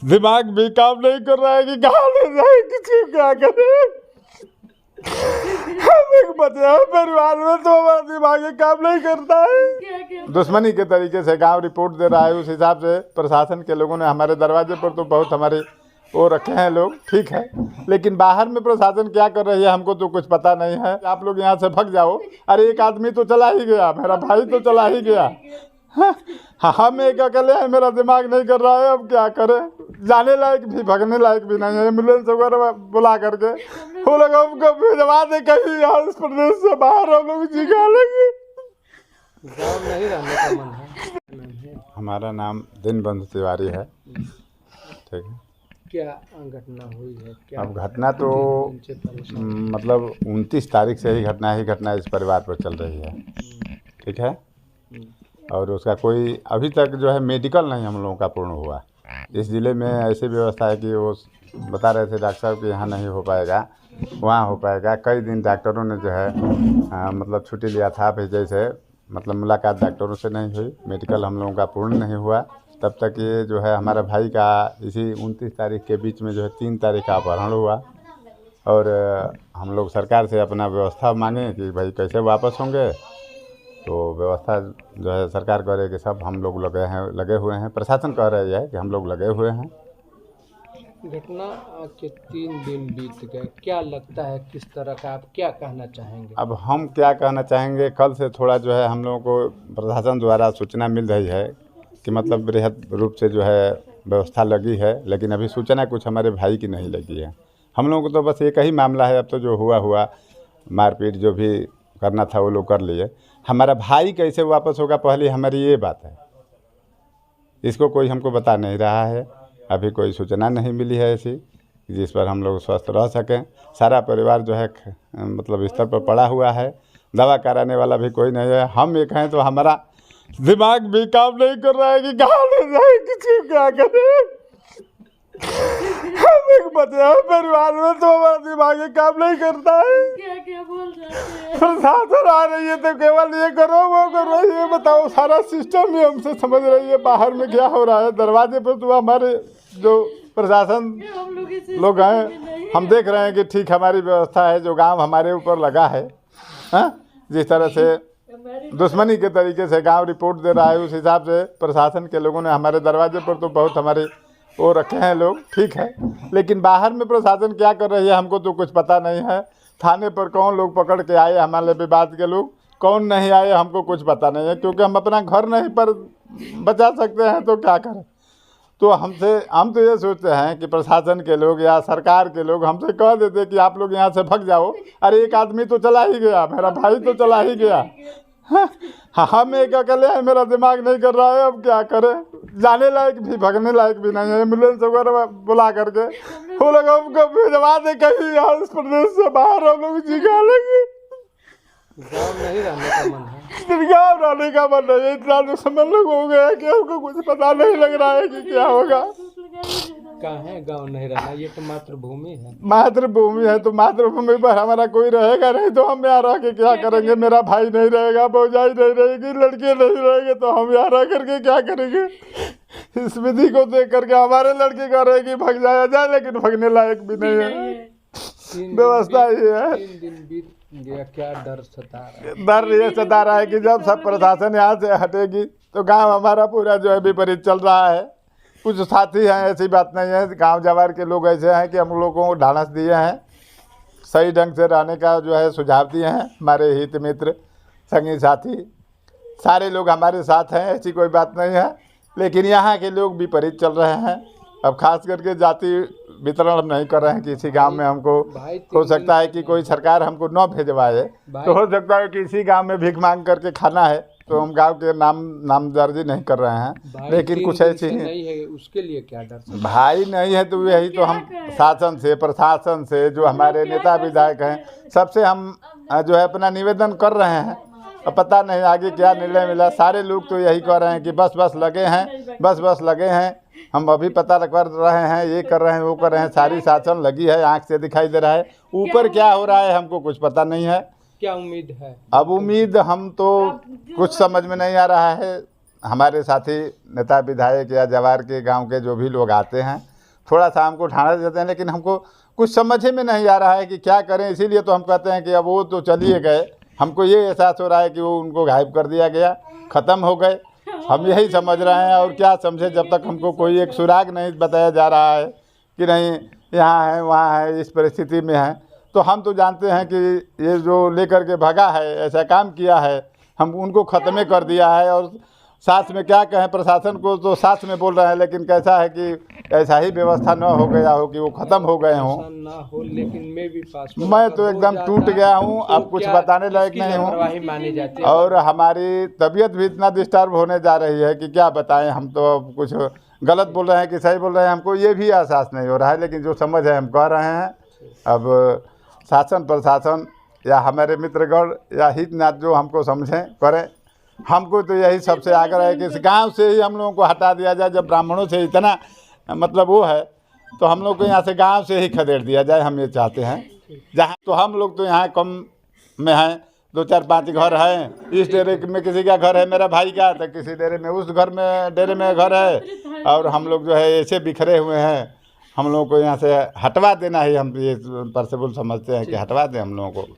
दिमाग भी काम नहीं कर रहा है कि कहाँ ले जाए, किसी को क्या करे। हम एक बच्चे हैं परिवार में, तो हमारा दिमाग ही काम नहीं करता है। दुश्मनी के तरीके से गांव रिपोर्ट दे रहा है, उस हिसाब से प्रशासन के लोगों ने हमारे दरवाजे पर तो बहुत हमारे वो रखे हैं लोग, ठीक है, लेकिन बाहर में प्रशासन क्या कर रही है हमको तो कुछ पता नहीं है। आप लोग यहाँ से भाग जाओ। अरे एक आदमी तो चला ही गया, मेरा भाई तो चला ही गया। हाँ, हम एक अकेले हैं, मेरा दिमाग नहीं कर रहा है, अब क्या करें। जाने लायक भी, भगने लायक भी नहीं है। एम्बुलेंस वगैरह बुला करके वो लोग हमको भिजवा दे कहीं यार, इस प्रदेश से बाहर हम लोग जिगा लेंगे। गाँव नहीं रहने का मन है। हमारा नाम दीनबंधु तिवारी है, ठीक है। क्या घटना हुई है? क्या अब घटना तो मतलब 29 तारीख से ही घटना इस परिवार पर चल रही है, ठीक है। और उसका कोई अभी तक जो है मेडिकल नहीं हम लोगों का पूर्ण हुआ। इस ज़िले में ऐसी व्यवस्था है कि वो बता रहे थे डॉक्टर साहब कि यहाँ नहीं हो पाएगा, वहाँ हो पाएगा। कई दिन डॉक्टरों ने जो है मतलब छुट्टी लिया था, फिर जैसे मतलब मुलाकात डॉक्टरों से नहीं हुई, मेडिकल हम लोगों का पूर्ण नहीं हुआ। तब तक ये जो है हमारे भाई का इसी 29 तारीख के बीच में जो है 3 तारीख का अपहरण हुआ। और हम लोग सरकार से अपना व्यवस्था मांगे कि भाई कैसे वापस होंगे, तो व्यवस्था जो है सरकार कह रही है कि सब हम लोग लगे हुए हैं। प्रशासन कह रही है कि हम लोग लगे हुए हैं। घटना के 3 दिन बीत गए, क्या लगता है किस तरह का, आप क्या कहना चाहेंगे? अब हम क्या कहना चाहेंगे, कल से थोड़ा जो है हम लोगों को प्रशासन द्वारा सूचना मिल रही है कि मतलब बृहद रूप से जो है व्यवस्था लगी है, लेकिन अभी सूचना कुछ हमारे भाई की नहीं लगी है। हम लोगों को तो बस एक ही मामला है, अब तो जो हुआ मारपीट जो भी करना था वो लोग कर लिए। हमारा भाई कैसे वापस होगा, पहले हमारी ये बात है, इसको कोई हमको बता नहीं रहा है। अभी कोई सूचना नहीं मिली है ऐसी जिस पर हम लोग स्वस्थ रह सकें। सारा परिवार जो है मतलब स्तर पर पड़ा हुआ है, दवा कराने वाला भी कोई नहीं है। हम एक हैं तो हमारा दिमाग भी काम नहीं कर रहा है कि कहाँ ले जाए, किसी को क्या करे। हम एक बच्चे हैं परिवार में, तो हमारा दिमाग ही काम नहीं करता है। क्या बोल रहे हैं? प्रशासन आ रही है तो केवल ये करो वो करो, ये बताओ, सारा सिस्टम ही हमसे समझ रही है बाहर में क्या हो रहा है। दरवाजे पर तो हमारे जो प्रशासन लोग हैं, हम देख रहे हैं कि ठीक हमारी व्यवस्था है, जो गांव हमारे ऊपर लगा है, जिस तरह से दुश्मनी के तरीके से गांव रिपोर्ट दे रहा है, उस हिसाब से प्रशासन के लोगों ने हमारे दरवाजे पर तो बहुत हमारे वो रखे हैं लोग, ठीक है, लेकिन बाहर में प्रशासन क्या कर रही है हमको तो कुछ पता नहीं है। थाने पर कौन लोग पकड़ के आए हमारे विवाद के लोग, कौन नहीं आए हमको कुछ पता नहीं है, क्योंकि हम अपना घर नहीं पर बचा सकते हैं तो क्या करें। तो हम तो ये सोचते हैं कि प्रशासन के लोग या सरकार के लोग हमसे कह देते कि आप लोग यहाँ से भाग जाओ। अरे एक आदमी तो चला ही गया, मेरा भाई तो चला ही गया। हाँ, हम एक अकेले हैं, मेरा दिमाग नहीं कर रहा है, अब क्या करें। जाने लायक भी, भगने लायक भी नहीं है। एम्बुलेंस वगैरह बुला करके वो लोग हमको भिजवा दे कहीं यार, इस प्रदेश से बाहर हम लोग जिगा लेंगे। गाँव नहीं रहने का मन है। गाँव रहने का मन नहीं है। इतना तो समझ लोग हो गया कि हमको कुछ पता नहीं लग रहा है कि क्या होगा। कहाँ है गाँव नहीं रहना, ये तो मातृभूमि है। मातृभूमि है तो मातृभूमि पर हमारा कोई रहेगा नहीं, तो हम यहाँ रह के क्या करेंगे। मेरा भाई नहीं रहेगा, भौजाई नहीं रहेगी, लड़के नहीं रहेंगे, तो हम यहाँ रह करके क्या करेंगे। इस विधि को देख करके हमारे लड़के कह रहे कि भाग जाया जाए, लेकिन भगने लायक भी नहीं है। व्यवस्था ये है। 3 दिन बीत गया, क्या डर सता रहा है? डर ये सता रहा है कि जब सब प्रशासन यहाँ से हटेगी तो गांव हमारा पूरा जो है विपरीत चल रहा है। कुछ साथी हैं, ऐसी बात नहीं है, गांव जवार के लोग ऐसे हैं कि हम लोगों को ढांढस दिए हैं, सही ढंग से रहने का जो है सुझाव दिए हैं। हमारे हित मित्र संगी साथी सारे लोग हमारे साथ हैं, ऐसी कोई बात नहीं है, लेकिन यहाँ के लोग विपरीत चल रहे हैं। अब खास करके जाति वितरण हम नहीं कर रहे हैं किसी गांव में। हमको हो सकता है कि कोई सरकार हमको न भेजवाए, तो हो सकता है कि इसी गांव में भीख मांग करके खाना है, तो हम गांव के नामदर्जी नहीं कर रहे हैं। लेकिन कुछ ऐसी नहीं है, उसके लिए क्या डर? भाई नहीं है तो यही तो हम शासन से, प्रशासन से, जो हमारे नेता विधायक हैं, सबसे हम जो है अपना निवेदन कर रहे हैं। अब पता नहीं आगे क्या निर्णय मिला। सारे लोग तो यही कह रहे हैं कि बस लगे हैं, बस लगे हैं। हम अभी पता कर रहे हैं, ये कर रहे हैं, वो कर रहे हैं, सारी शासन लगी है, आँख से दिखाई दे रहा है। ऊपर क्या हो रहा है हमको कुछ पता नहीं है। क्या उम्मीद है? अब उम्मीद हम तो कुछ समझ में नहीं आ रहा है। हमारे साथी नेता विधायक या जवार के गांव के जो भी लोग आते हैं थोड़ा सा हमको ढांढस देते हैं, लेकिन हमको कुछ समझ ही में नहीं आ रहा है कि क्या करें। इसीलिए तो हम कहते हैं कि अब वो तो चलिए गए, हमको ये एहसास हो रहा है कि वो उनको गायब कर दिया गया, ख़त्म हो गए। हम यही समझ रहे हैं और क्या समझे, जब तक हमको कोई एक सुराग नहीं बताया जा रहा है कि नहीं यहाँ है वहाँ है, इस परिस्थिति में है। तो हम तो जानते हैं कि ये जो लेकर के भगा है, ऐसा काम किया है, हम उनको ख़त्म कर दिया है। और साथ में क्या कहें, प्रशासन को तो साथ में बोल रहे हैं, लेकिन कैसा है कि ऐसा ही व्यवस्था न हो गया हो कि वो ख़त्म हो गए हों। ना हो, लेकिन मैं तो एकदम टूट गया हूँ, अब कुछ बताने लायक नहीं हूँ। मानी जाती है और हमारी तबीयत भी इतना डिस्टर्ब होने जा रही है कि क्या बताएं। हम तो अब कुछ गलत बोल रहे हैं कि सही बोल रहे हैं, हमको ये भी एहसास नहीं हो रहा है। लेकिन जो समझ है हम कह रहे हैं। अब शासन प्रशासन या हमारे मित्रगण या हितनाथ जो हमको समझें करें। हमको तो यही सबसे आग्रह है कि इस गांव से ही हम लोगों को हटा दिया जाए। जब ब्राह्मणों से इतना मतलब वो है, तो हम लोग को यहाँ से गांव से ही खदेड़ दिया जाए, हम ये चाहते हैं। जहाँ तो हम लोग तो यहाँ कम में हैं, 2-4-5 घर हैं। इस डेरे में किसी का घर है, मेरा भाई का, तो किसी डेरे में उस घर में डेरे में घर है, और हम लोग जो है ऐसे बिखरे हुए हैं। हम लोगों को यहाँ से हटवा देना ही हम ये पॉसिबल समझते हैं कि हटवा दें हम लोगों को।